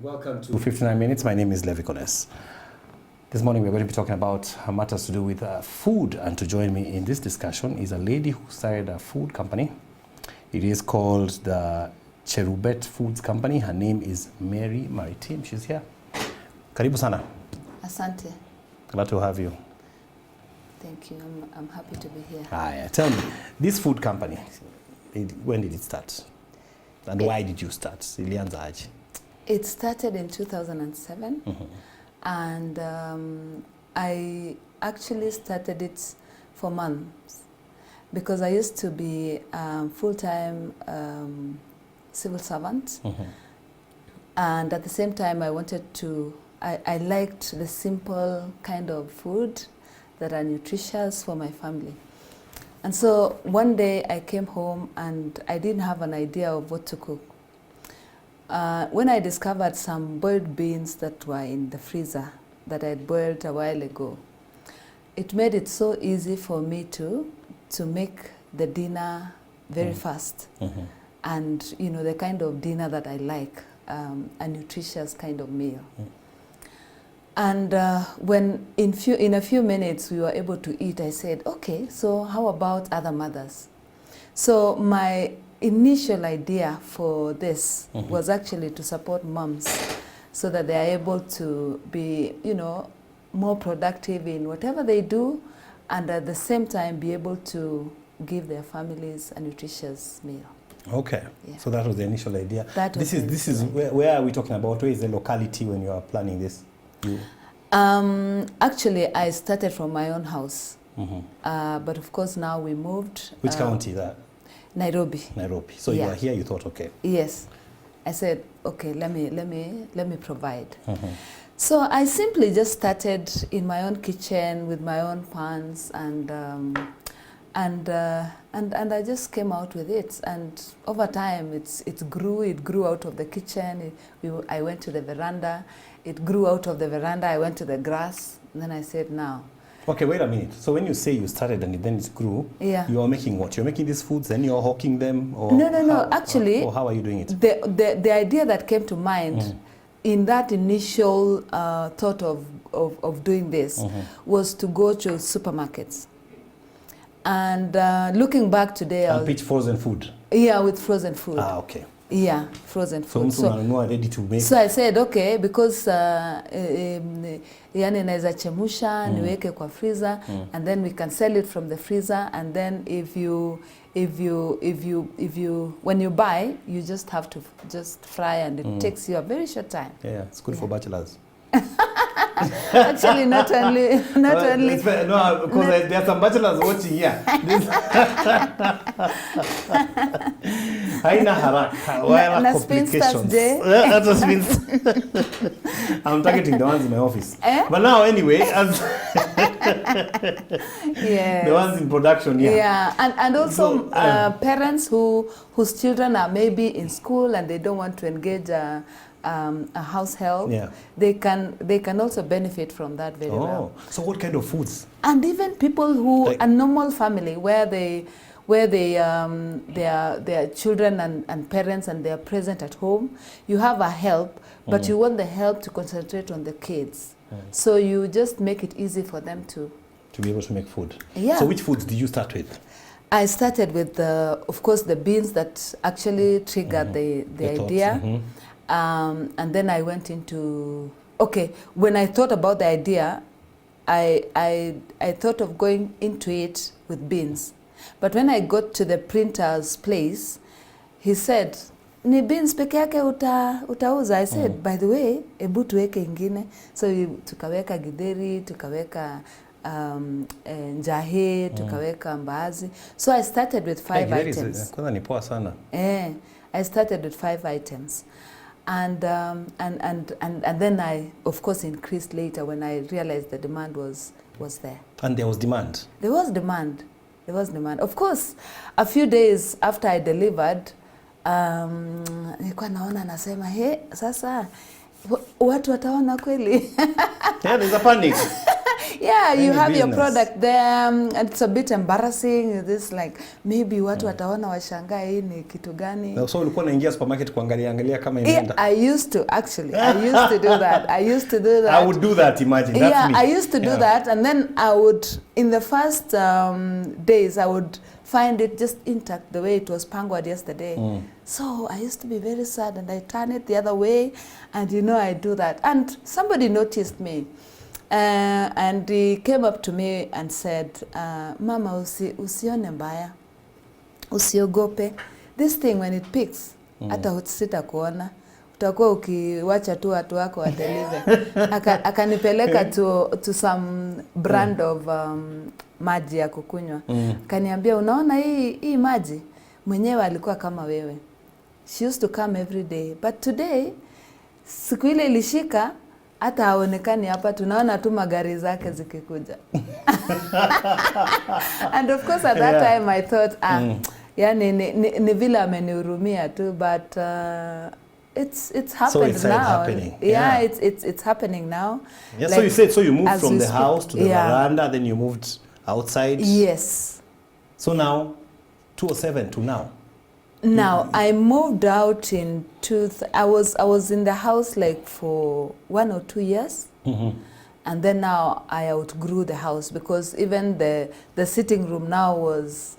Welcome to 59 Minutes. My name is Levi Kones. This morning we're going to be talking about matters to do with food, and to join me in this discussion is a lady who started a food company. It is called the CHERUBET Foods Company. Her name is MARITIM. She's here. Karibu sana. Asante. Glad to have you. Thank you. I'm happy to be here. Tell me, this food company, when did it start? And why did you start? Ilianza aje? It started in 2007, and I actually started it for months because I used to be full-time civil servant, and at the same time I wanted to, I liked the simple kind of food that are nutritious for my family. And so one day I came home and I didn't have an idea of what to cook. When I discovered some boiled beans that were in the freezer that I had boiled a while ago, it made it so easy for me to make the dinner very fast. And you know, the kind of dinner that I like, a nutritious kind of meal. And when in a few minutes we were able to eat, I said, okay, so how about other mothers? So my initial idea for this was actually to support moms so that they are able to be, you know, more productive in whatever they do, and at the same time be able to give their families a nutritious meal. Okay, yeah. So that was the initial idea. This is where are we talking about? Where is the locality when you are planning this? Actually, I started from my own house, but of course now we moved. Which county that? Nairobi. Nairobi. So you are here. You thought, okay. Yes, I said, okay, let me provide. So I simply just started in my own kitchen with my own pans, and I just came out with it. And over time, it grew out of the kitchen. I went to the veranda. It grew out of the veranda. I went to the grass. And then I said, now. Okay, wait a minute. So when you say you started and then it grew, yeah, you are making what? You're making these foods and you're hawking them? Or no. Actually, or how are you doing it? The idea that came to mind in that initial thought of doing this was to go to supermarkets. And looking back today, and pitch frozen food. Yeah, with frozen food. Okay. Yeah, frozen food. So ready to make. So I said, okay, because yani naweza chemusha niweke kwa freezer, and then we can sell it from the freezer, and then when you buy, you just have to just fry, and it takes you a very short time. Yeah, it's good for bachelors. Actually, not only. No, because there are some bachelors watching here. Haina haraka, wala complications. That was I'm targeting the ones in my office. But now, anyway, as the ones in production, yeah, and also so, parents whose children are maybe in school and they don't want to engage a house help, they can also benefit from that very well. So what kind of foods? And even people who a normal family where their children and parents and they are present at home, you have a help, but you want the help to concentrate on the kids. So you just make it easy for them to be able to make food. Yeah. So which foods did you start with? I started with of course the beans that actually triggered the idea. And then I went into, okay, when I thought about the idea, I thought of going into it with beans. But when I got to the printer's place, he said, ni beans peke yake utauza. I said, by the way, ebu tuweke ingine. So tukaweka githeri, tukaweka njahe, tukaweka mbaazi. So I started with 5 items. Kwanza ni poa sana. I started with 5 items. And then I, of course, increased later when I realized the demand was there. And there was demand? There was demand. There was demand. Of course, a few days after I delivered, nilikuwa naona nasema, sasa watu wataona kweli. Yeah, there's a panic. Yeah, you have your business. product there, and it's a bit embarrassing. This like maybe watu wataona washangaa hii ni kitu gani. Na so ulikuwa unaingia supermarket kuangalia kama Yeah, imeenda. I used to actually. I used to do that. I used to do that. I would do that, imagine. That's yeah, me. I used to do that, and then I would, in the first days, I would find it just intact the way it was pangoed yesterday. So I used to be very sad, and I turn it the other way, and you know I do that. And somebody noticed me, and he came up to me and said, "Mama, usione mbaya, usiogope. This thing when it picks, hata sitakuona. Utakuwa ukiwacha tu watu wako wadeliver." Akanipeleka to some brand of maji ya kukunywa. Kaniambia, unaona hii maji, mwenyewe alikuwa kama wewe. She used to come every day, but today siku ile ilishika, hata haonekani hapa, tunaona tu magari zake zikikuja. And of course at that time I thought, yani ni vile amenihurumia tu, but it's happened so now. Happening. Yeah, it's happening now. Yeah, like, so you said, so you moved from the speak, house to the veranda, then you moved outside. Yes. So now 2007 to now. Now I moved out in I was in the house like for 1 or 2 years. And then now I outgrew the house, because even the sitting room now was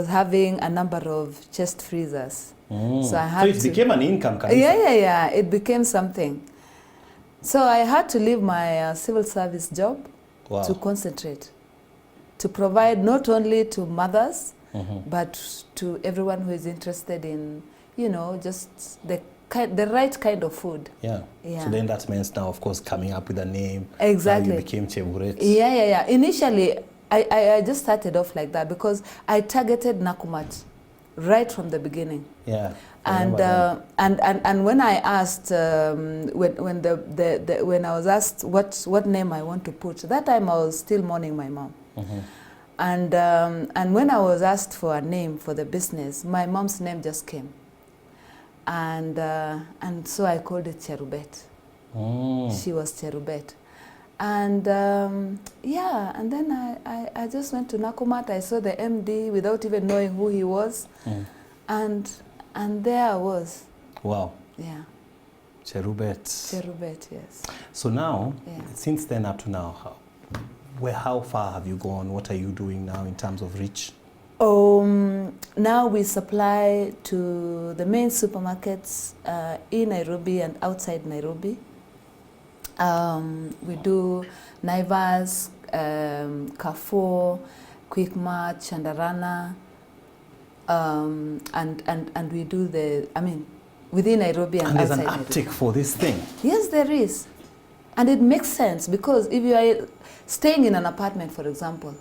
having a number of chest freezers. So I had it became an income. Yeah. It became something. So I had to leave my civil service job to concentrate, to provide not only to mothers, but to everyone who is interested in, you know, just the right kind of food. Yeah. So then that means now, of course, coming up with a name. Exactly. Now you became CHERUBET. Yeah. Initially, I just started off like that because I targeted Nakumatt right from the beginning. Yeah. And when I asked, when I was asked what name I want to put, that time I was still mourning my mom. And when I was asked for a name for the business, my mom's name just came. And so I called it CHERUBET. She was CHERUBET. And and then I just went to Nakumatt. I saw the MD without even knowing who he was. And there I was. Wow. Yeah. CHERUBET. CHERUBET, yes. So now, since then up to now, how far have you gone? What are you doing now in terms of reach? Now we supply to the main supermarkets in Nairobi and outside Nairobi. We do Naivas, Carrefour, Quickmart, Chandarana, and we do within Nairobi and outside Nairobi. And there's an uptick for this thing. Yes, there is. And it makes sense, because if you are staying in an apartment, for example,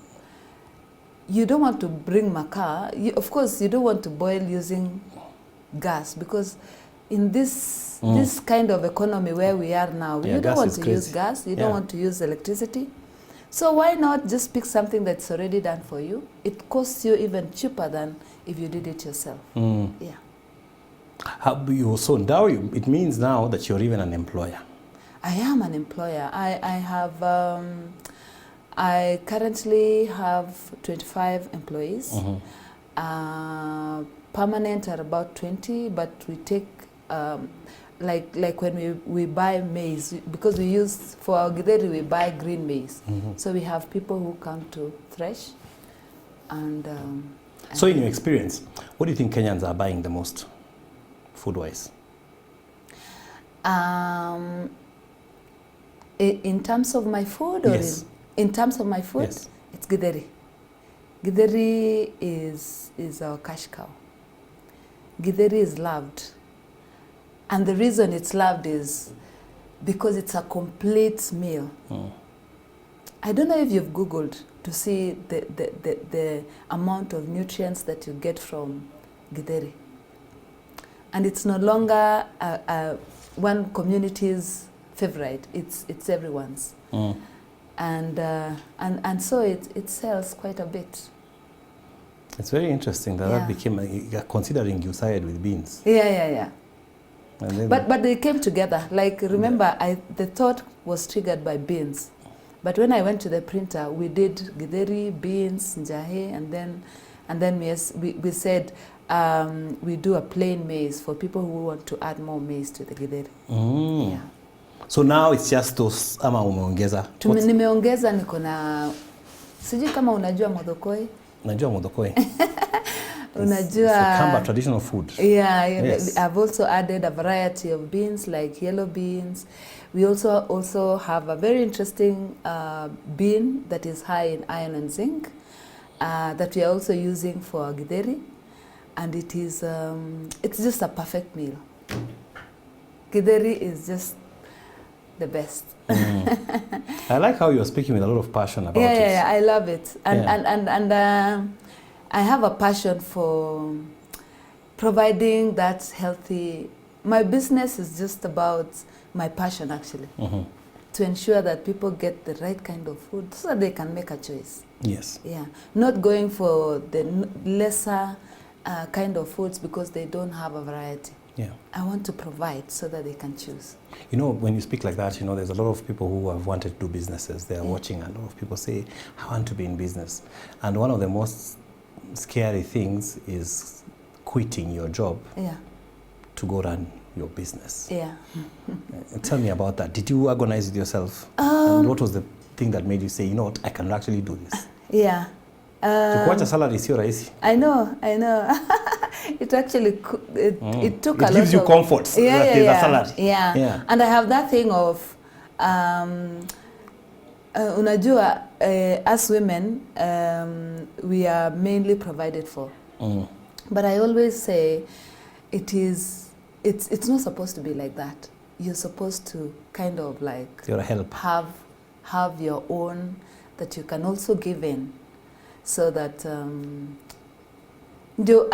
you don't want to bring makaa. Of course, you don't want to boil using gas, because in this kind of economy where we are now, you don't want to use gas, you don't want to use electricity. So why not just pick something that's already done for you? It costs you even cheaper than if you did it yourself. Yeah. So now it means now that you're even an employer. I am an employer. I currently have 25 employees. Permanent are about 20, but we take like when we buy maize, because we use for our githeri we buy green maize. So we have people who come to thresh. And so in your experience, what do you think Kenyans are buying the most, food-wise? In terms of my food, or yes. in terms of my food, yes. It's githeri. Githeri is our cash cow. Githeri is loved. And the reason it's loved is because it's a complete meal. I don't know if you've Googled to see the amount of nutrients that you get from githeri. And it's no longer one community's favorite, it's everyone's. And so it sells quite a bit. It's very interesting that became, considering you started with beans. Yeah. But they came together. Like, remember, the thought was triggered by beans. But when I went to the printer, we did githeri, beans, njahe, and then we said we do a plain maize for people who want to add more maize to the githeri. Yeah. So now it's just those ama umeongeza? Nimeongeza, niko na sijui kama unajua modokoi. Najua modokoi. Unajua Kamba traditional food. Yeah, yes. I've also added a variety of beans like yellow beans. We also have a very interesting bean that is high in iron and zinc that we are also using for githeri, and it's just a perfect meal. Githeri is just the best. I like how you're speaking with a lot of passion about it. Yeah, I love it, and I have a passion for providing that healthy. My business is just about my passion, actually, to ensure that people get the right kind of food so that they can make a choice. Yes. Yeah, not going for the lesser kind of foods because they don't have a variety. Yeah. I want to provide so that they can choose. You know, when you speak like that, you know, there's a lot of people who have wanted to do businesses. They are watching, and a lot of people say, I want to be in business. And one of the most scary things is quitting your job to go run your business. Yeah. Tell me about that. Did you agonize with yourself? And what was the thing that made you say, you know what, I can actually do this? Yeah. Kuacha salary sio rahisi. I know. It actually it took a lot. It gives you comfort. There's a salary. Yeah. And I have that thing of unajua, as women, we are mainly provided for. But I always say it's not supposed to be like that. You're supposed to kind of like you're a help. Have your own that you can also give in, so that ndio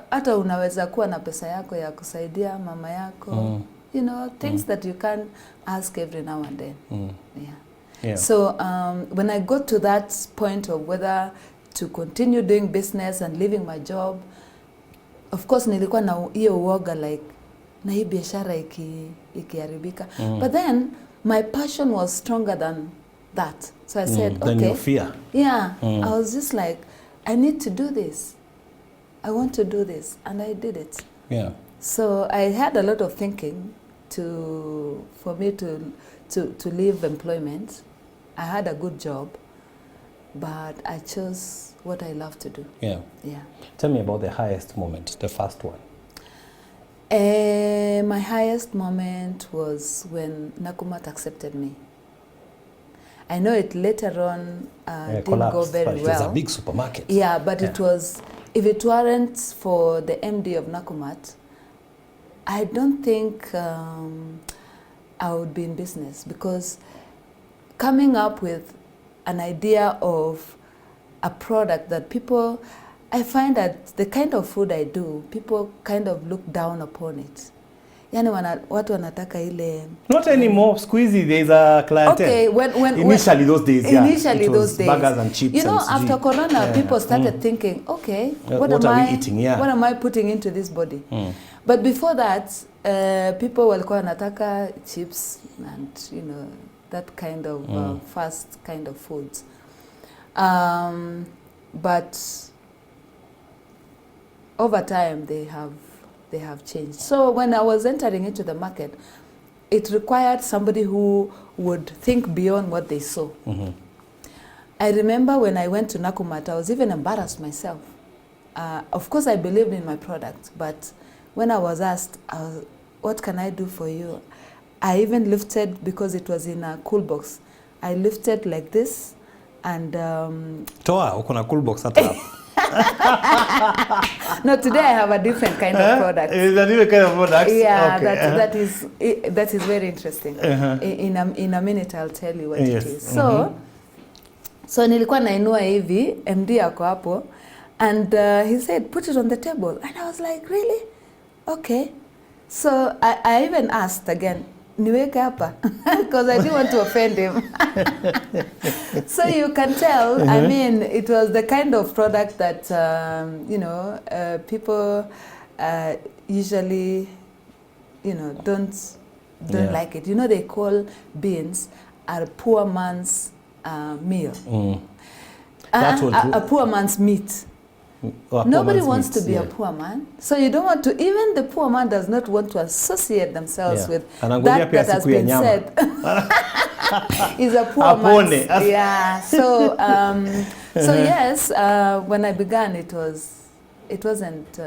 hata unaweza kuwa na pesa yako ya kusaidia mama yako. You know, things that you can ask every now and then. Yeah. So when I got to that point of whether to continue doing business and leaving my job, of course nilikuwa na hiyo uoga like na hii biashara ikiharibika. But then my passion was stronger than that. So I said, then okay. Your fear. Yeah. I was just like, I need to do this. I want to do this, and I did it. Yeah. So I had a lot of thinking for me to leave employment. I had a good job, but I chose what I love to do. Yeah. Yeah. Tell me about the highest moment, the first one. My highest moment was when Nakumatt accepted me. I know it later on didn't go very well. It was a big supermarket. Yeah, but it was, if it weren't for the MD of Nakumatt, I don't think I would be in business, because coming up with an idea of a product that people, I find that the kind of food I do, people kind of look down upon it. Yani watu wanataka ile... Not anymore. Squeezy, there's a clientele. Okay, when initially those days, initially it was those days, burgers and chips. You know, and after Corona, people started thinking, okay, what are we eating? Yeah. What am I putting into this body? But before that, people walikuwa wanataka chips and, you know, that kind of fast kind of foods. But over time, they have changed. So when I was entering into the market, it required somebody who would think beyond what they saw. I remember when I went to Nakumatt, I was even embarrassed myself. Of course, I believed in my product, but when I was asked, what can I do for you? I even lifted, because it was in a cool box, I lifted like this, and... Toa, ukona cool box at all. No, today I have a different kind of product. Is a different kind of product? Yeah, okay. that is very interesting. In a minute I'll tell you what it is. So nilikuwa nainua hivi, MD ako hapo, and he said, put it on the table. And I was like, really? Okay. So I even asked again, niweke hapa, because I didn't want to offend him. So you can tell, I mean, it was the kind of product that, you know, people usually, you know, don't like it. You know, they call beans a poor man's meal. That A poor man's meat. Nobody wants to be a poor man. So you don't want to, even the poor man does not want to associate themselves with that has been said. Is a poor man. Yeah. So, so yes, when I began, it wasn't,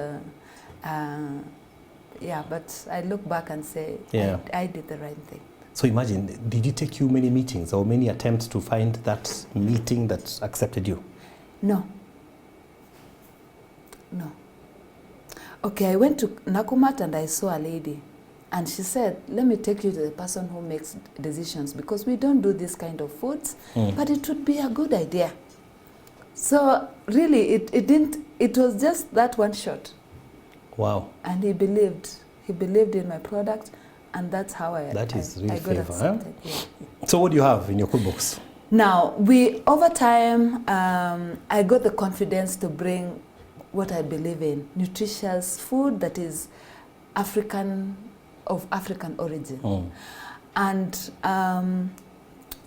yeah, but I look back and say, I did the right thing. So imagine, did it take you many meetings or many attempts to find that meeting that accepted you? No. No. Okay, I went to Nakumatt and I saw a lady. And she said, let me take you to the person who makes decisions, because we don't do this kind of foods, but it would be a good idea. So really, it was just that one shot. Wow. And he believed in my product, and that's how I got accepted. Yeah. So what do you have in your cookbooks? Now, over time, I got the confidence to bring what I believe in, nutritious food that is of African origin. And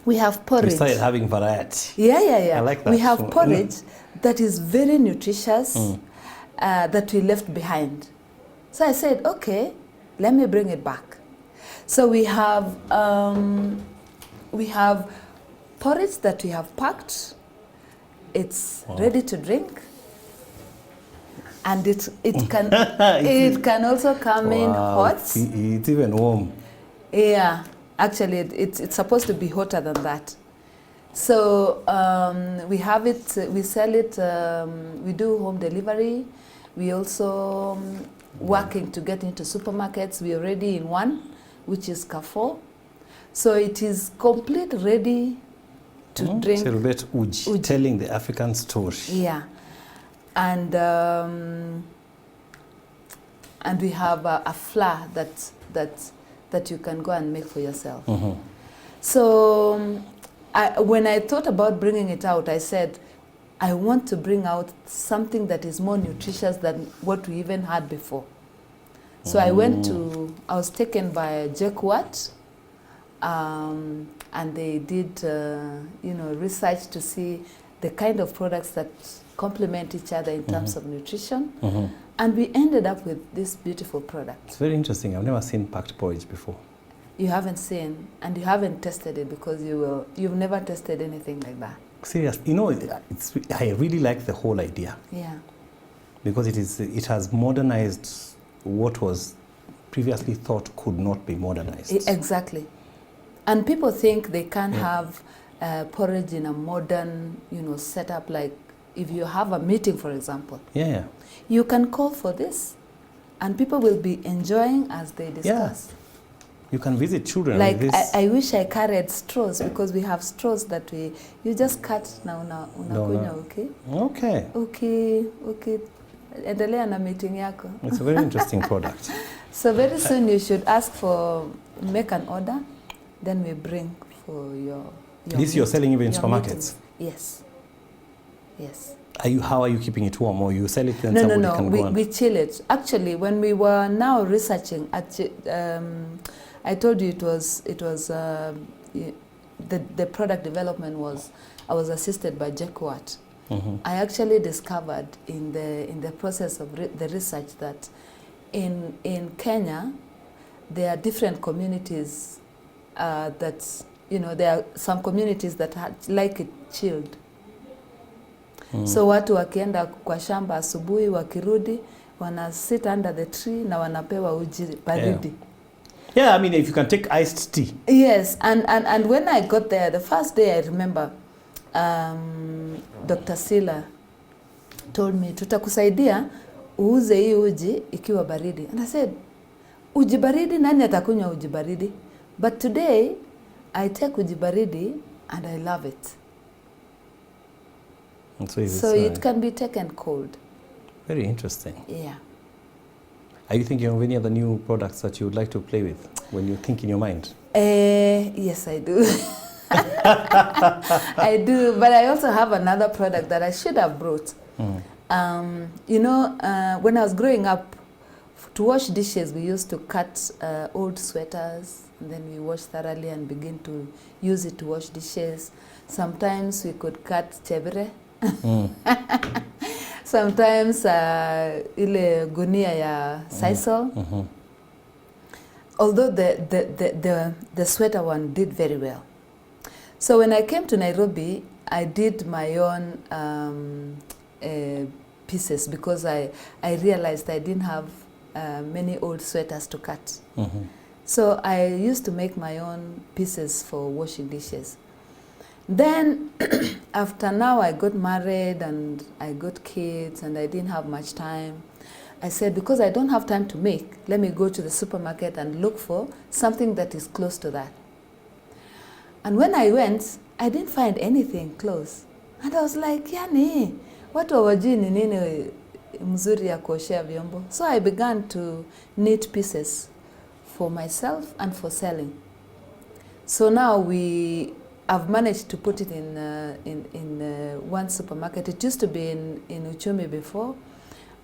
we have porridge. We started having variety. Yeah. I like that. We have porridge that is very nutritious, that we left behind. So I said, okay, let me bring it back. So we have porridge that we have packed. It's ready to drink. And it can it can also come in hot. It's even warm. Yeah, actually it's supposed to be hotter than that. So we have it, we sell it, we do home delivery. We also working to get into supermarkets. We're already in one, which is Carrefour. So it is complete, ready to drink. CHERUBET uji, telling the African story. Yeah. And we have a flour that you can go and make for yourself. So when I thought about bringing it out, I said, I want to bring out something that is more nutritious than what we even had before. So I was taken by CHERUBET, and they did research to see the kind of products that complement each other in terms of nutrition, and we ended up with this beautiful product. It's very interesting. I've never seen packed porridge before. You haven't seen, and you haven't tested it because you've never tested anything like that. Seriously, I really like the whole idea. Yeah. Because it has modernized what was previously thought could not be modernized. Exactly. And people think they can have porridge in a modern, setup, like if you have a meeting, for example. Yeah. You can call for this, and people will be enjoying as they discuss. Yeah. You can visit children like with this. I wish I carried straws, because we have straws that you just cut na unakunywa, okay? Okay. Endelea na meeting yako. It's a very interesting product. So very soon you should make an order, then we bring for your this you're selling even in supermarkets? Yes. Yes. How are you keeping it warm, or you sell it and somebody can go on? We chill it. Actually, when we were now researching, I told you it was the product development I was assisted by CHERUBET. I actually discovered in the process of the research that in Kenya there are different communities there are some communities that like it chilled. So watu wakienda kwa shamba asubuhi, wakirudi wana sit under the tree na wanapewa uji baridi. Yeah, I mean, if you can take iced tea. Yes, and when I got there, the first day I remember, Dr. Sila told me, tutakusaidia uuze hii uji ikiwa baridi. And I said, uji baridi, nani atakunywa uji baridi? But today, I take uji baridi and I love it. So it can be taken cold. Very interesting. Yeah. Are you thinking of any other new products that you would like to play with when you think in your mind? Yes, I do. I do, but I also have another product that I should have brought. When I was growing up, to wash dishes, we used to cut old sweaters and then we wash thoroughly and begin to use it to wash dishes. Sometimes we could cut chebere. Sometimes ile gunia ya sisal. Although the sweater one did very well. So when I came to Nairobi, I did my own pieces because I realized I didn't have many old sweaters to cut. So I used to make my own pieces for washing dishes. Then after now I got married and I got kids and I didn't have much time. I said, because I don't have time to make, let me go to the supermarket and look for something that is close to that. And when I went, I didn't find anything close. And I was like, yani, watu hawajui ni nini mzuri ya kuoshea vyombo. So I began to knit pieces for myself and for selling. So now I've managed to put it in one supermarket. It used to be in Uchumi before.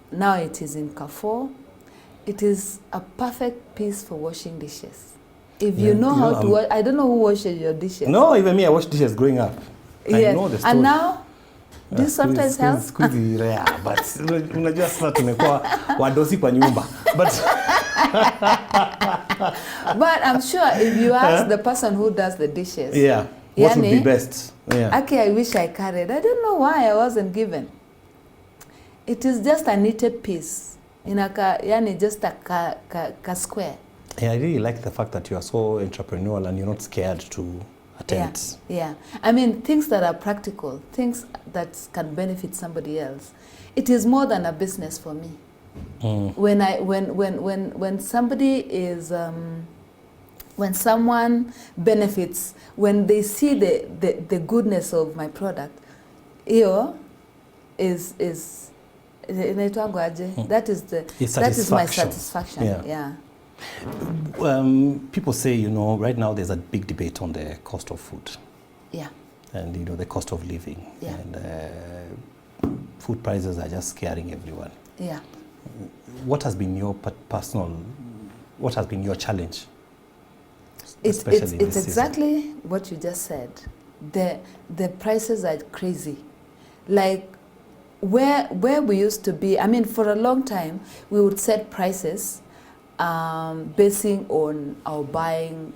Now it is in Carrefour. It is a perfect piece for washing dishes. If you know how to wash, I don't know who washes your dishes. No, even me, I washed dishes growing up. I know the story. And now, do you sometimes help? Squeeze rare, but unajua sasa tumekuwa wadosi kwa nyumba. But I'm sure if you ask the person who does the dishes, what would be best? Okay, I wish I carried. I don't know why I wasn't given. It is just a knitted piece. Just a square. Yeah, I really like the fact that you are so entrepreneurial and you're not scared to attempt. Yeah. I mean, things that are practical, things that can benefit somebody else. It is more than a business for me. When somebody is, when someone benefits, when they see the goodness of my product, that is my satisfaction. Yeah. People say, right now there's a big debate on the cost of food. Yeah. And, the cost of living. Yeah. And food prices are just scaring everyone. Yeah. What has been your what has been your challenge? It's exactly what you just said. The prices are crazy. Like, where we used to be, I mean, for a long time, we would set prices basing on our buying,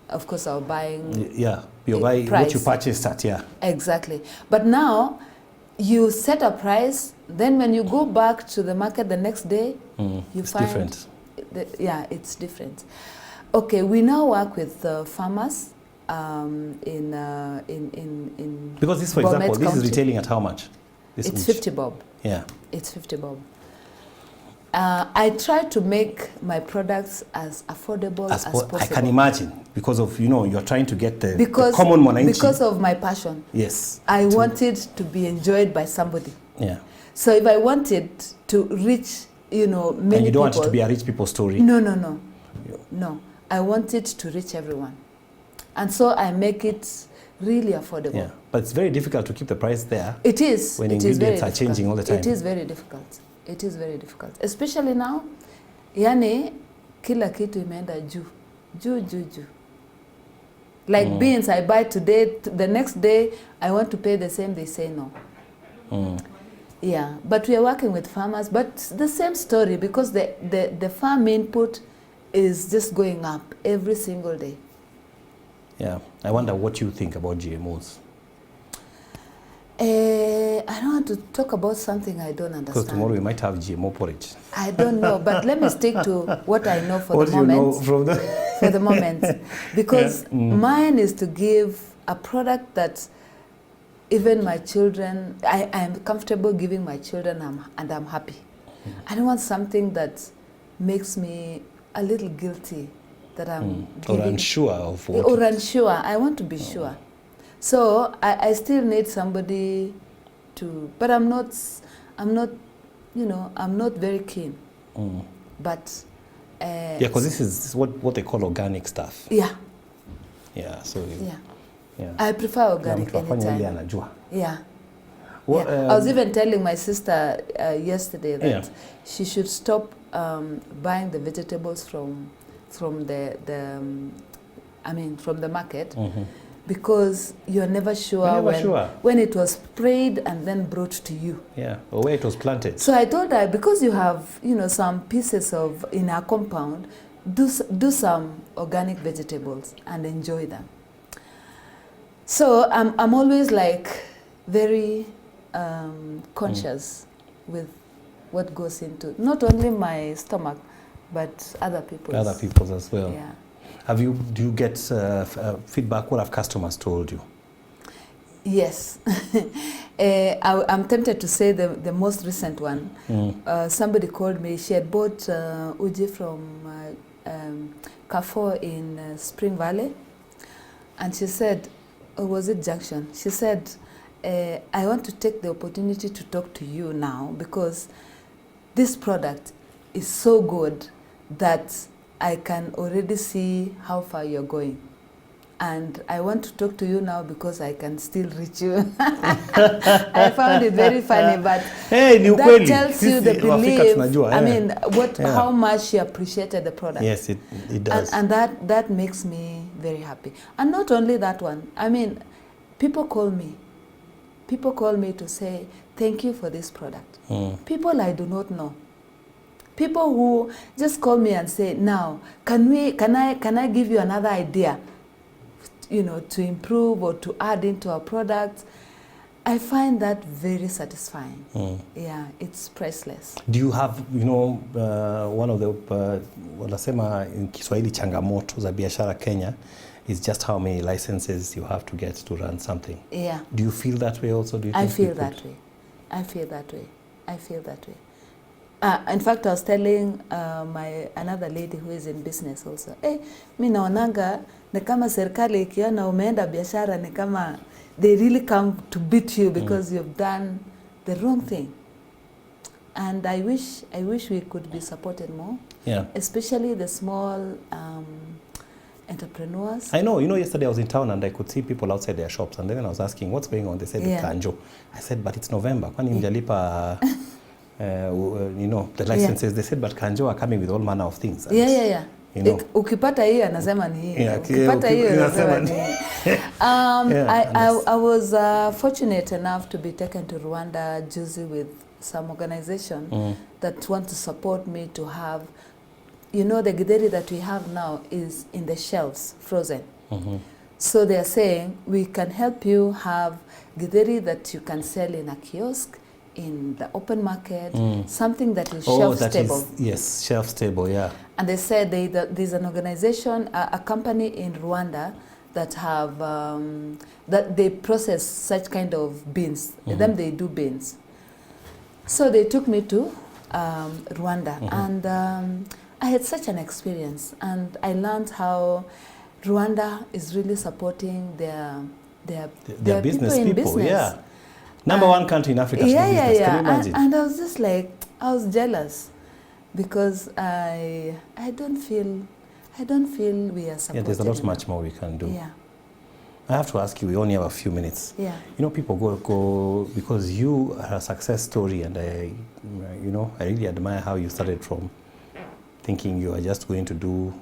of course, our buying. Yeah, you buy what you purchased at, Exactly. But now, you set a price, then when you go back to the market the next day, you find different. It's different. Okay, we now work with farmers in because this, for example, this is retailing at how much? It's 50 bob. Yeah. It's 50 bob. I try to make my products as affordable as possible. I can imagine, because of, you're trying to get the common mwananchi. Because of my passion. Yes. I want it to be enjoyed by somebody. Yeah. So if I want it to reach, many people. And you don't want it to be a rich people's story. No. No. I want it to reach everyone. And so I make it really affordable. Yeah. But it's very difficult to keep the price there. It is. When ingredients are changing all the time. It is very difficult. It is very difficult. Especially now, kila kitu imeenda juu. Like beans I buy today, the next day I want to pay the same, they say no. Yeah, but we are working with farmers, but the same story, because the farm input is just going up every single day. Yeah, I wonder what you think about GMOs. I don't want to talk about something I don't understand. Because tomorrow we might have GMO porridge. I don't know, but let me stick to what I know for what the moment. What do you know from for the moment. Because mine is to give a product that even my children, I am comfortable giving my children and I'm happy. I don't want something that makes me a little guilty that I'm giving. Or unsure of what. Or unsure. I want to be sure. So I still need somebody to, but I'm not, I'm not very keen. But because this is what they call organic stuff. Yeah. Yeah. So. Yeah. I prefer organic anytime. Yeah. Well, I was even telling my sister yesterday that she should stop buying the vegetables from from from the market, because you're never sure when it was sprayed and then brought to you. Yeah, or where it was planted. So I told her, because you have, some pieces in our compound, do some organic vegetables and enjoy them. So I'm always like very conscious with what goes into not only my stomach, but other people's. Other people's as well. Yeah. Do you get feedback? What have customers told you? Yes. I'm tempted to say the most recent one. Somebody called me. She had bought uji from Carrefour in Spring Valley. And she said, or was it Junction? She said, I want to take the opportunity to talk to you now, because this product is so good that I can already see how far you're going. And I want to talk to you now because I can still reach you. I found it very funny, but that tells you the belief, how much she appreciated the product. Yes, it does. And that makes me very happy. And not only that one, people call me. People call me to say, thank you for this product. People I do not know. People who just call me and say, now, can I give you another idea, to improve or to add into our product? I find that very satisfying. Yeah, it's priceless. Do you have, one of the, wanasema in Kiswahili changamoto za biashara Kenya is just how many licenses you have to get to run something. Yeah. Do you feel that way also? Do you I feel that way. I feel that way. In fact, I was telling another lady who is in business also, mi naonanga ni kama serikali ikiona umeenda biashara ni kama they really come to beat you because you've done the wrong thing. And I wish we could be supported more. Yeah. Especially the small entrepreneurs. I know, yesterday I was in town and I could see people outside their shops, and then I was asking what's going on. They said the kanjo. I said, but it's November. Kwani mjalipa the licenses. They said, but kanjo are coming with all manner of things. And, yeah. Ukipata hii anasema ni hii. Ukipata hii anasema ni hii. I was fortunate enough to be taken to Rwanda juicy with some organization that want to support me to have, the githeri that we have now is in the shelves, frozen. So they are saying, we can help you have githeri that you can sell in a kiosk, in the open market, something that is shelf stable. Yes, shelf stable, yeah. And they said there's an organization, a company in Rwanda that have, that they process such kind of beans. Them they do beans. So they took me to Rwanda, and I had such an experience, and I learned how Rwanda is really supporting their business people. Yeah. Number one country in Africa. Yeah. Can you imagine? And I was just like, I was jealous because I don't feel we are supported. Yeah, there's a lot much more we can do. Yeah. I have to ask you, we only have a few minutes. Yeah. People go because you are a success story, and I really admire how you started from thinking you are just going to do,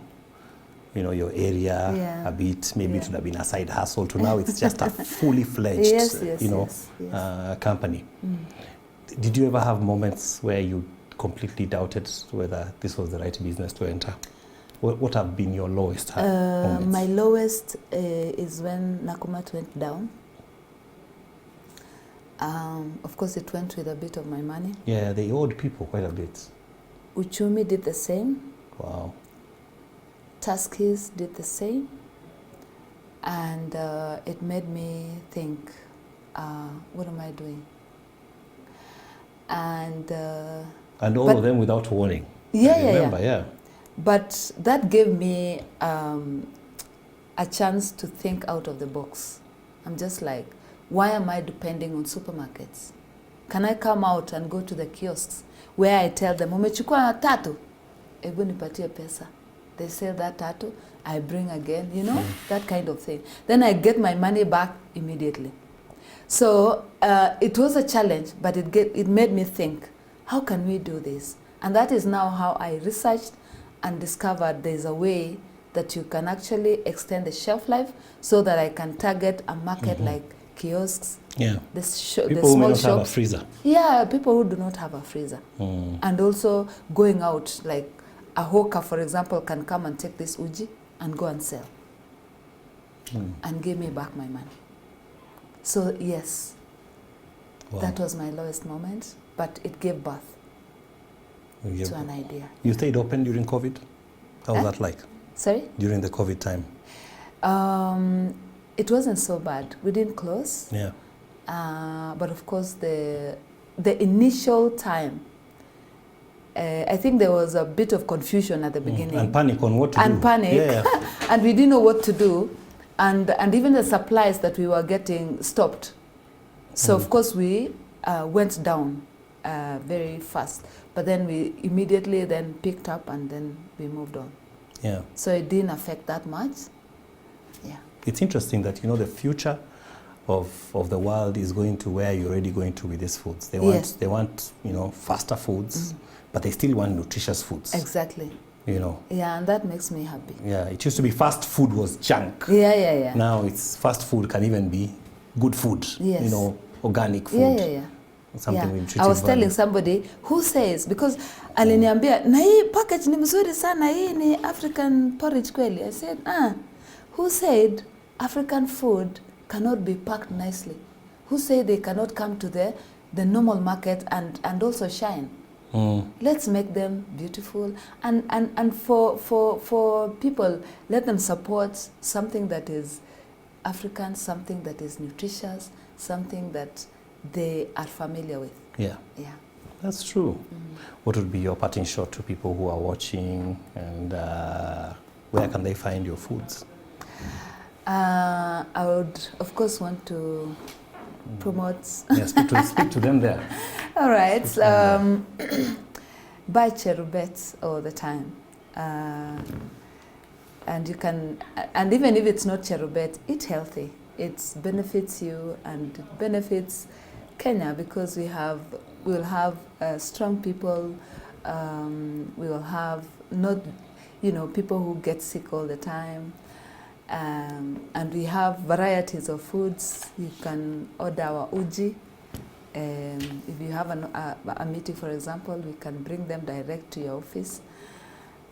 your area a bit, maybe it would have been a side hustle, to now it's just a fully fledged, company. Did you ever have moments where you completely doubted whether this was the right business to enter? What have been your lowest moments? My lowest is when Nakumatt went down. Of course, it went with a bit of my money. Yeah, they owed people quite a bit. Uchumi did the same. Wow. Tuskies did the same. And it made me think, what am I doing? And all of them without warning. Yeah. But that gave me a chance to think out of the box. I'm just like, why am I depending on supermarkets? Can I come out and go to the kiosks where I tell them, umechukua tatu, ebu nipatie pesa. They sell that tatu, I bring again, that kind of thing. Then I get my money back immediately. So it was a challenge, but it made me think, how can we do this? And that is now how I researched and discovered there's a way that you can actually extend the shelf life so that I can target a market like kiosks. Yeah. The People the who may small not have a shops. freezer. Yeah, people who do not have a freezer. And also going out, like a hawker, for example, can come and take this uji and go and sell and give me back my money. So yes, Wow. that was my lowest moment, but it gave birth You to an idea. You stayed open during COVID? How was that like? Sorry? During the COVID time? It wasn't so bad. We didn't close. Yeah. But of course, the initial time, I think there was a bit of confusion at the beginning. And panic on what to do. And panic. Yeah. And we didn't know what to do. And even the supplies that we were getting stopped. So of course we went down very fast. But then we immediately then picked up and then we moved on. Yeah. So it didn't affect that much. Yeah. It's interesting that, the future of the world is going to where you're already going to with these foods. They want, faster foods, but they still want nutritious foods. Exactly. Yeah, and that makes me happy. Yeah, it used to be fast food was junk. Yeah. Now it's fast food can even be good food. Yes. Organic food. Yeah. Something with nutritive I was value. telling somebody who says, because aliniambia, na hii package ni mzuri sana, hii ni African porridge kweli. I said, who said African food cannot be packed nicely? Who said they cannot come to the normal market and also shine? Let's make them beautiful, and for people, let them support something that is African, something that is nutritious, something that they are familiar with. Yeah. That's true. What would be your parting shot to people who are watching, and where can they find your foods? I would, of course, want to promote. Yes, speak to them there. All right. Buy CHERUBET all the time. And you can, and even if it's not CHERUBET, eat healthy. It benefits you and it benefits Kenya, because we'll have strong people. We will have not, people who get sick all the time. And we have varieties of foods. You can order our uji. If you have a meeting, for example, we can bring them direct to your office.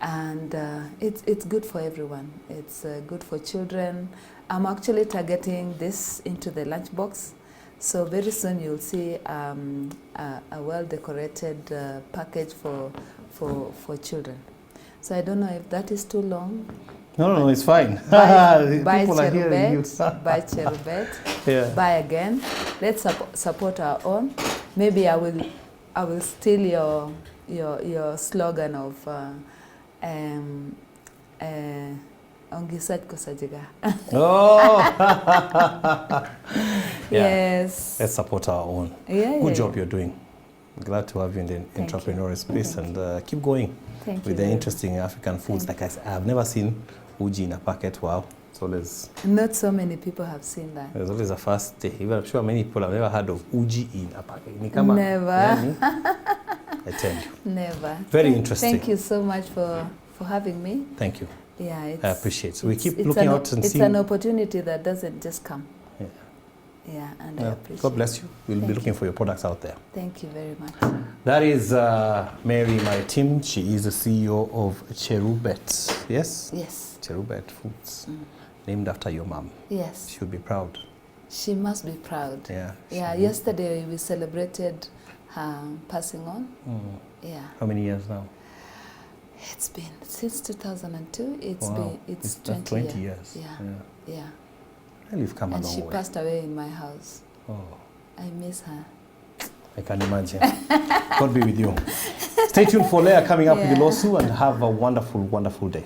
And it's good for everyone. It's good for children. I'm actually targeting this into the lunchbox. So very soon you'll see a well-decorated package for children. So I don't know if that is too long. No, it's fine. Buy People are hearing you. Buy CHERUBET. Yeah. Buy again. Let's support our own. Maybe I will steal your slogan of Ongisaj Kosajiga. Oh. Yes. Let's support our own. Good job you're doing. Glad to have you in the entrepreneurial space, and keep going with the interesting African foods. Like I said, I've never seen uji in a packet. Wow. It's always, not so many people have seen that. There's always a first day. Even I'm sure many people have never heard of uji in a packet. Never. I tell you. Never. Very interesting. Thank you so much for having me. Thank you. Yeah, I appreciate it. So we keep looking out and seeing. It's an opportunity that doesn't just come. Yeah. Yeah, and I appreciate it. God bless you. We'll be looking for your products out there. Thank you very much. That is Mary MARITIM. She is the CEO of CHERUBET. Yes? Yes. CHERUBET Foods. Named after your mom. Yes. She would be proud. She must be proud. Yeah. Yeah, yesterday we celebrated her passing on. Yeah. How many years now? It's been since 2002. It's 20 years. Yeah. Well, you've come a long way. And she passed away in my house. Oh. I miss her. I can imagine. God be with you. Stay tuned for Leah coming up with the lawsuit, and have a wonderful, wonderful day.